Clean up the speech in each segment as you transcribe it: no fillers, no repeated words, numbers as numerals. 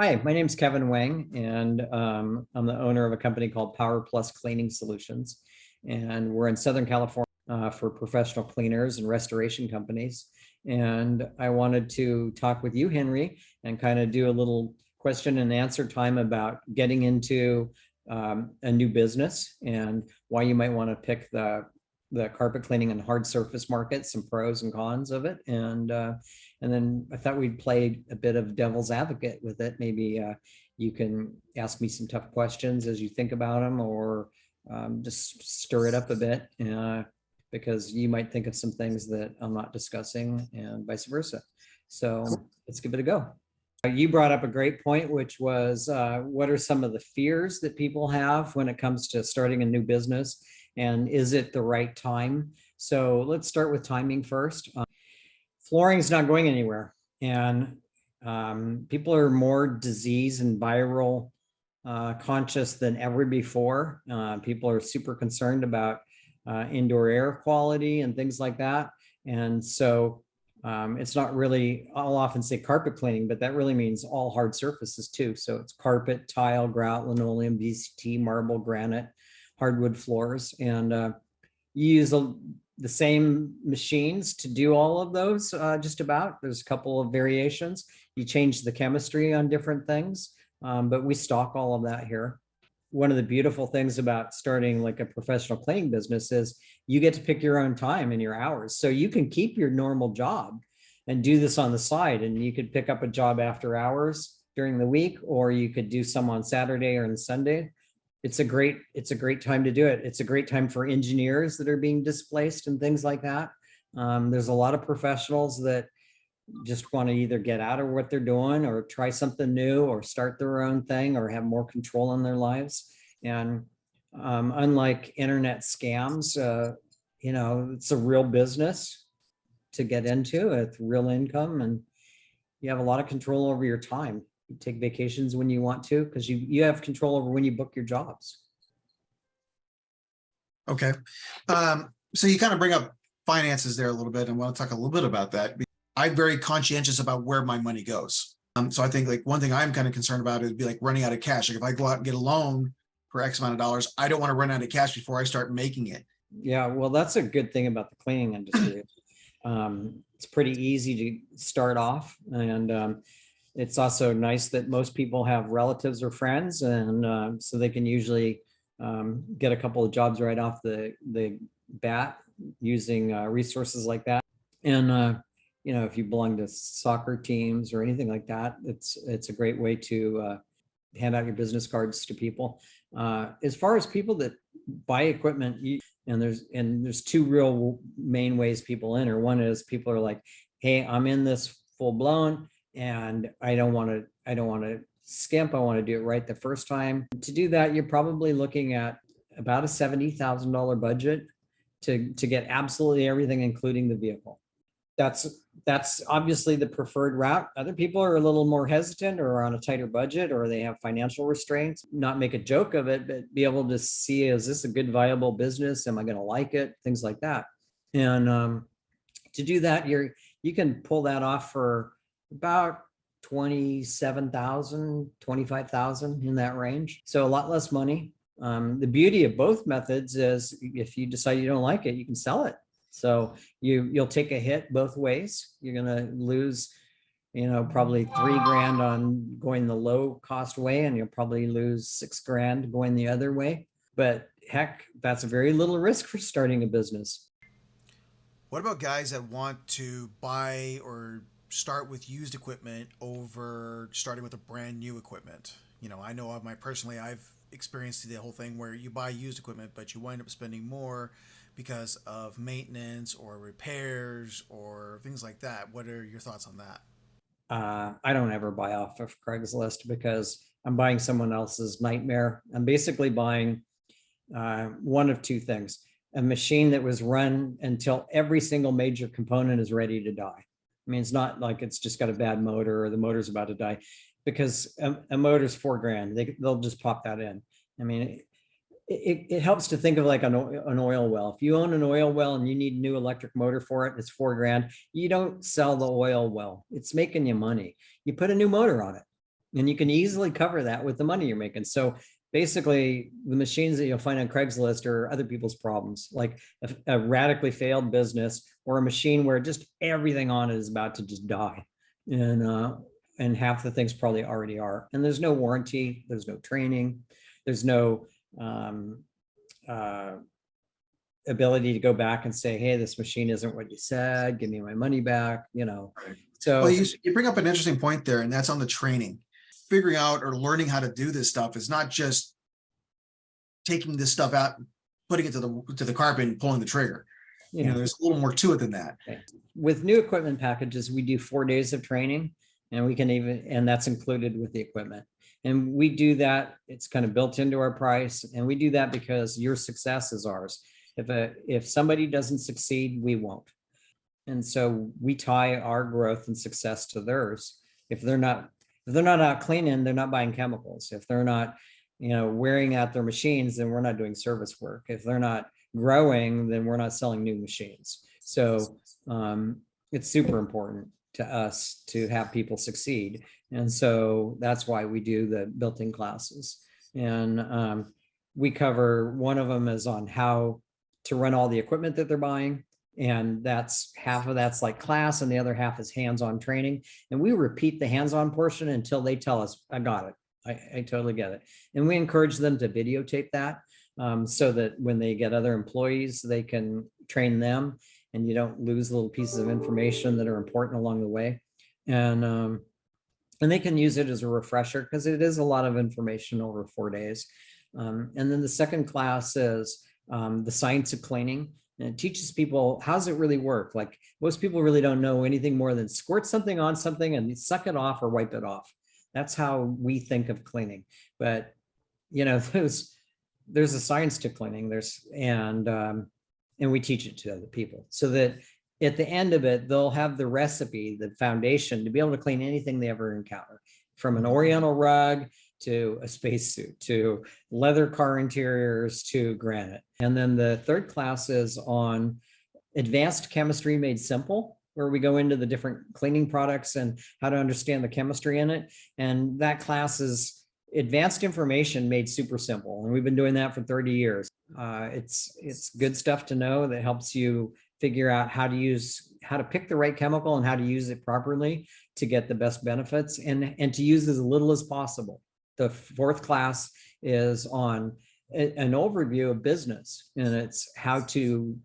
Hi, my name is Kevin Wang, and I'm the owner of a company called PowerPlus Cleaning Solutions. And we're in Southern California for professional cleaners and restoration companies. And I wanted to talk with you, Henry, and kind of do a little question and answer time about getting into a new business and why you might want to pick the carpet cleaning and hard surface market, some pros and cons of it. And then I thought we'd play a bit of devil's advocate with it. Maybe you can ask me some tough questions as you think about them, or just stir it up a bit, because you might think of some things that I'm not discussing and vice versa. So let's give it a go. You brought up a great point, which was what are some of the fears that people have when it comes to starting a new business, and is it the right time? So let's start with timing first. Flooring is not going anywhere, and people are more disease and viral conscious than ever before. People are super concerned about indoor air quality and things like that. And so it's not really, I'll often say carpet cleaning, but that really means all hard surfaces too. So it's carpet, tile, grout, linoleum, VCT, marble, granite, hardwood floors. And you use the same machines to do all of those, just about. There's a couple of variations. You change the chemistry on different things, but we stock all of that here. One of the beautiful things about starting like a professional cleaning business is you get to pick your own time and your hours. So you can keep your normal job and do this on the side, and you could pick up a job after hours during the week, or you could do some on Saturday or on Sunday. It's a great time to do it. It's a great time for engineers that are being displaced and things like that. There's a lot of professionals that just want to either get out of what they're doing or try something new or start their own thing or have more control in their lives. And unlike internet scams, it's a real business to get into. It's real income, and you have a lot of control over your time. You take vacations when you want to, because you have control over when you book your jobs. Okay. So you kind of bring up finances there a little bit, and I want to talk a little bit about that. I'm very conscientious about where my money goes. So I think like one thing I'm kind of concerned about would be like running out of cash. Like if I go out and get a loan for X amount of dollars, I don't want to run out of cash before I start making it. Yeah, well, that's a good thing about the cleaning industry. It's pretty easy to start off, and it's also nice that most people have relatives or friends, and so they can usually get a couple of jobs right off the bat using resources like that. And if you belong to soccer teams or anything like that, it's a great way to hand out your business cards to people. As far as people that buy equipment, and there's two real main ways people enter. One is people are like, hey, I'm in this full blown, and I don't want to skimp. I want to do it right the first time. To do that, you're probably looking at about a $70,000 budget to get absolutely everything, including the vehicle. That's obviously the preferred route. Other people are a little more hesitant, or on a tighter budget, or they have financial restraints. Not make a joke of it, but be able to see, is this a good, viable business? Am I going to like it? Things like that. And to do that, you can pull that off for about 27,000, 25,000, in that range. So a lot less money. The beauty of both methods is if you decide you don't like it, you can sell it. So you'll take a hit both ways. You're going to lose, probably $3,000 on going the low cost way, and you'll probably lose $6,000 going the other way. But heck, that's very little risk for starting a business. What about guys that want to buy or start with used equipment over starting with a brand new equipment? I know of I've experienced the whole thing where you buy used equipment, but you wind up spending more because of maintenance or repairs or things like that. What are your thoughts on that? I don't ever buy off of Craigslist because I'm buying someone else's nightmare. I'm basically buying one of two things: a machine that was run until every single major component is ready to die. I mean, it's not like it's just got a bad motor or the motor's about to die, because a motor's $4,000. They'll just pop that in. I mean, it helps to think of like an oil well. If you own an oil well and you need a new electric motor for it, it's $4,000. You don't sell the oil well. It's making you money. You put a new motor on it. And you can easily cover that with the money you're making. So basically, the machines that you'll find on Craigslist are other people's problems, like a radically failed business or a machine where just everything on it is about to just die. And half the things probably already are. And there's no warranty, there's no training, there's no uh, ability to go back and say, hey, this machine isn't what you said, give me my money back, Right. So Well, you bring up an interesting point there, and that's on the training. Figuring out or learning how to do this stuff is not just taking this stuff out, putting it to the carpet and pulling the trigger. There's a little more to it than that. Okay. With new equipment packages, we do 4 days of training, and and that's included with the equipment. And we do that, it's kind of built into our price. And we do that because your success is ours. If somebody doesn't succeed, we won't. And so we tie our growth and success to theirs. If they're not out cleaning, they're not buying chemicals. If they're not, wearing out their machines, then we're not doing service work. If they're not growing, then we're not selling new machines. So it's super important to us to have people succeed. And so that's why we do the built-in classes. And we cover, one of them is on how to run all the equipment that they're buying. And that's half of that's like class, and the other half is hands-on training. And we repeat the hands-on portion until they tell us, I got it. I totally get it. And we encourage them to videotape that so that when they get other employees, they can train them and you don't lose little pieces of information that are important along the way. And they can use it as a refresher because it is a lot of information over 4 days. And then the second class is the science of cleaning. And it teaches people, how does it really work? Like most people really don't know anything more than squirt something on something and suck it off or wipe it off. That's how we think of cleaning. But, there's a science to cleaning. And we teach it to other people so that at the end of it, they'll have the recipe, the foundation to be able to clean anything they ever encounter, from an Oriental rug to a spacesuit, to leather car interiors, to granite. And then the third class is on advanced chemistry made simple, where we go into the different cleaning products and how to understand the chemistry in it. And that class is advanced information made super simple. And we've been doing that for 30 years. It's good stuff to know that helps you figure out how to pick the right chemical and how to use it properly to get the best benefits, and to use as little as possible. The fourth class is on an overview of business, and it's how to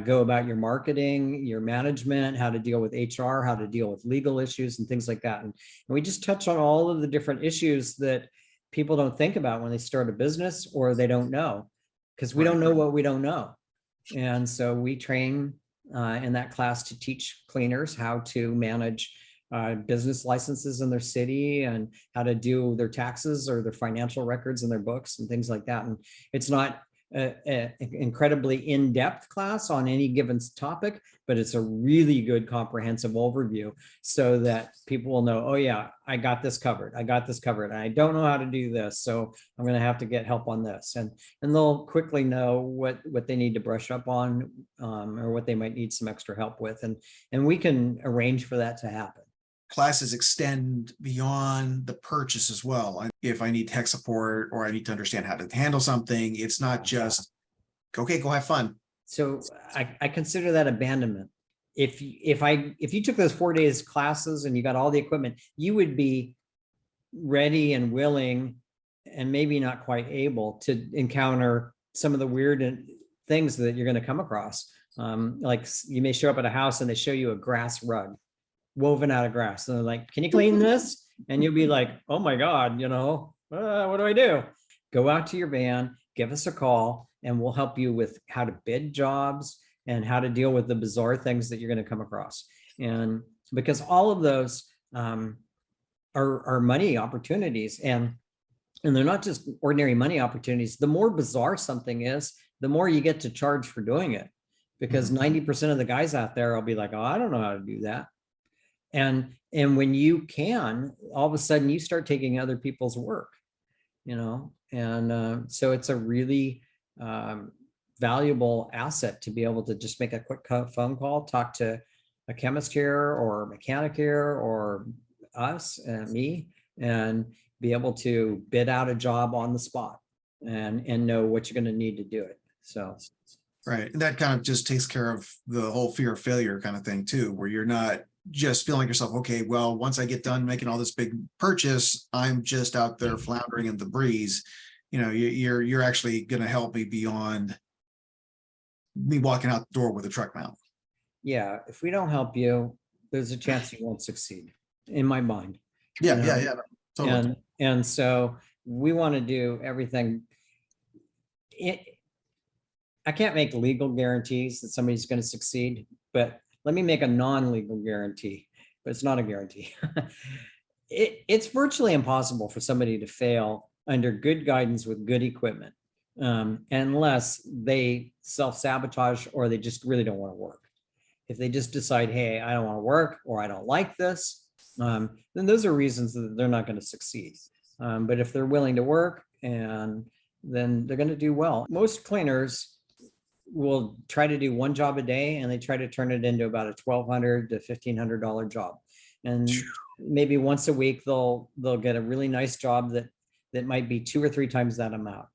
go about your marketing, your management, how to deal with HR, how to deal with legal issues and things like that. And we just touch on all of the different issues that people don't think about when they start a business, or they don't know, because we don't know what we don't know. And so we train in that class to teach cleaners how to manage business licenses in their city, and how to do their taxes or their financial records and their books and things like that. And it's not an incredibly in-depth class on any given topic, but it's a really good comprehensive overview so that people will know, oh yeah, I got this covered. I got this covered. And I don't know how to do this, so I'm going to have to get help on this. And they'll quickly know what they need to brush up on, or what they might need some extra help with. And we can arrange for that to happen. Classes extend beyond the purchase as well. If I need tech support or I need to understand how to handle something, it's not just, okay, go have fun. So I consider that abandonment. If you took those 4 days classes and you got all the equipment, you would be ready and willing, and maybe not quite able to encounter some of the weird things that you're going to come across. Like you may show up at a house and they show you a grass rug woven out of grass. And they're like, can you clean this? And you'll be like, oh my God, what do I do? Go out to your van, give us a call, and we'll help you with how to bid jobs and how to deal with the bizarre things that you're going to come across. And because all of those are money opportunities, and they're not just ordinary money opportunities. The more bizarre something is, the more you get to charge for doing it, because 90% of the guys out there will be like, oh, I don't know how to do that. And when you can, all of a sudden you start taking other people's work, and so it's a really valuable asset to be able to just make a quick phone call, talk to a chemist here or a mechanic here or us and me, and be able to bid out a job on the spot and know what you're going to need to do it. So, Right. And that kind of just takes care of the whole fear of failure kind of thing too, where you're not just feeling like yourself, okay, well, once I get done making all this big purchase, I'm just out there floundering in the breeze. You know, you're actually going to help me beyond me walking out the door with a truck mount. yeah, if we don't help you, there's a chance you won't succeed, in my mind. Yeah, You know? yeah, totally. And so we want to do everything. I can't make legal guarantees that somebody's going to succeed, but let me make a non-legal guarantee, but it's not a guarantee. It's virtually impossible for somebody to fail under good guidance with good equipment, unless they self-sabotage or they just really don't want to work. If they just decide, hey, I don't want to work, or I don't like this, then those are reasons that they're not going to succeed. But if they're willing to work, and then they're going to do well. Most cleaners will try to do one job a day, and they try to turn it into about a $1,200 to $1,500 job. And maybe once a week they'll get a really nice job that might be 2 or 3 times that amount.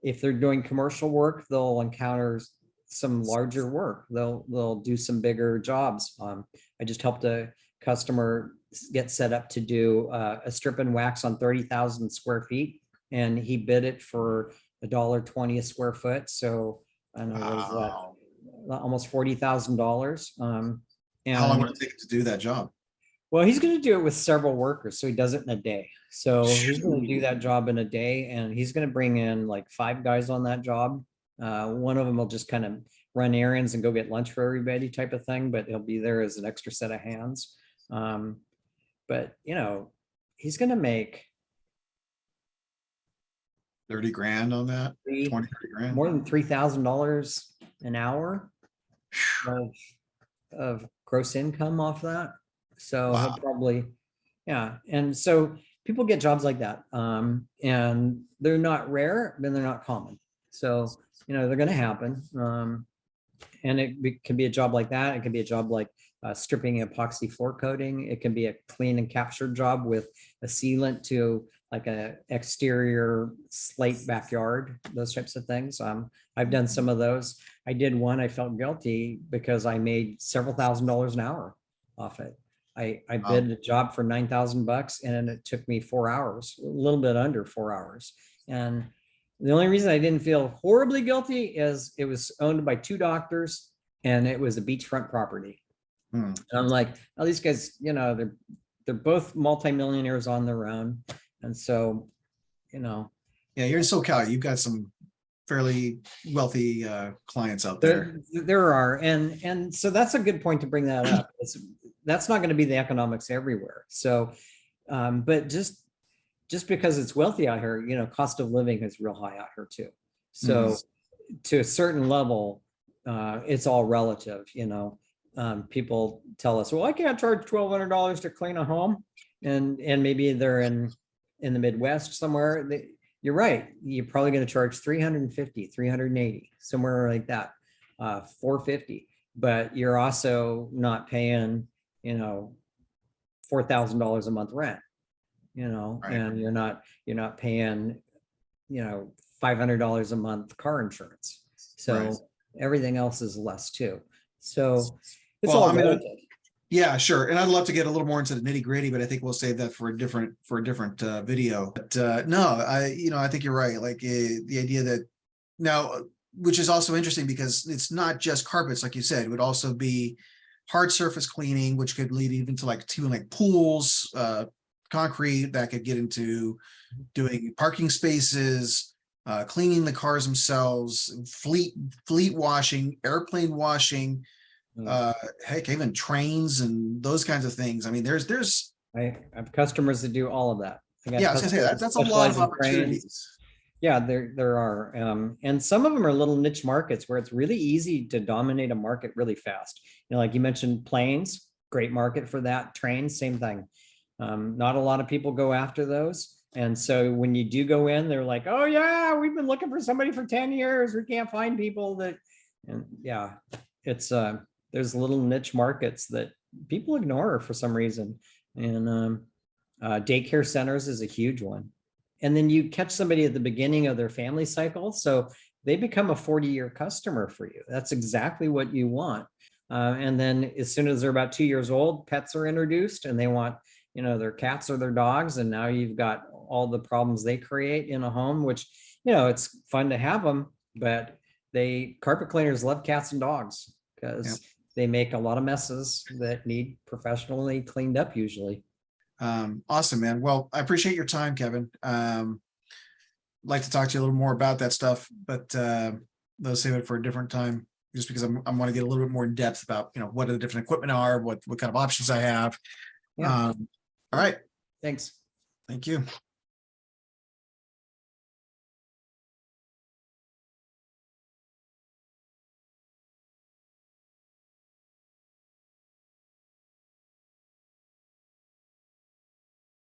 If they're doing commercial work, they'll encounter some larger work. They'll do some bigger jobs. I just helped a customer get set up to do a strip and wax on 30,000 square feet, and he bid it for $1.20 a square foot. So I don't know, what is that? Almost $40,000. How long would it take to do that job? Well, he's going to do it with several workers, so he does it in a day. So he's going to do that job in a day, and he's going to bring in like 5 guys on that job. One of them will just kind of run errands and go get lunch for everybody type of thing, but he'll be there as an extra set of hands. But you know, he's going to make 30 grand on that, 20, 30 grand. More than $3,000 an hour of gross income off that. So Wow. he'll probably, yeah. And so people get jobs like that. And they're not rare, but they're not common. So, you know, they're going to happen. And it can be a job like that. It can be a job like stripping epoxy floor coating. It can be a clean and capture job with a sealant to like a exterior slate backyard, those types of things. I've done some of those. I did one, I felt guilty because I made several $1,000s an hour off it. I bid a job for $9,000 and it took me 4 hours, a little bit under 4 hours. And the only reason I didn't feel horribly guilty is it was owned by 2 doctors and it was a beachfront property. And I'm like, oh, these guys, you know, they're both multimillionaires on their own. And so, you know. Yeah, you're in SoCal. You've got some fairly wealthy clients out there. There are. And so that's a good point to bring that up. That's not going to be the economics everywhere. So, but just because it's wealthy out here, you know, cost of living is real high out here too. So to a certain level, it's all relative, you know. People tell us, well, I can't charge $1,200 to clean a home. And maybe they're in the Midwest somewhere. You're right. You're probably going to charge 350, 380, somewhere like that, 450. But you're also not paying, you know, $4,000 a month rent, you know, Right. and you're not paying, you know, $500 a month car insurance. So Right. everything else is less too. So it's Well, all I mean, relative. yeah, sure. And I'd love to get a little more into the nitty gritty, but I think we'll save that for a different video. But no, I think you're right. Like the idea that now, which is also interesting because it's not just carpets, like you said, it would also be hard surface cleaning, which could lead even to like pools, concrete, that could get into doing parking spaces, cleaning the cars themselves, fleet washing, airplane washing, heck, even trains and those kinds of things. I mean, there's I have customers that do all of that. yeah, I was gonna say that's a lot of opportunities. Yeah, there are. And some of them are little niche markets where it's really easy to dominate a market really fast. You know, like you mentioned planes, great market for that. Trains, same thing. Not a lot of people go after those. And so when you do go in, they're like, oh yeah, we've been looking for somebody for 10 years. We can't find people that, and yeah, it's there's little niche markets that people ignore for some reason. And Daycare centers is a huge one. And then you catch somebody at the beginning of their family cycle. So they become a 40-year customer for you. That's exactly what you want. And then as soon as they're about 2 years old, pets are introduced and they want, their cats or their dogs. And now you've got all the problems they create in a home, which, it's fun to have them, but carpet cleaners love cats and dogs because they make a lot of messes that need professionally cleaned up usually. Awesome, man. Well, I appreciate your time, Kevin. Like to talk to you a little more about that stuff, but let's save it for a different time, just because I want to get a little bit more in depth about, what the different equipment are, what kind of options I have. Yeah. All right. Thanks. Thank you.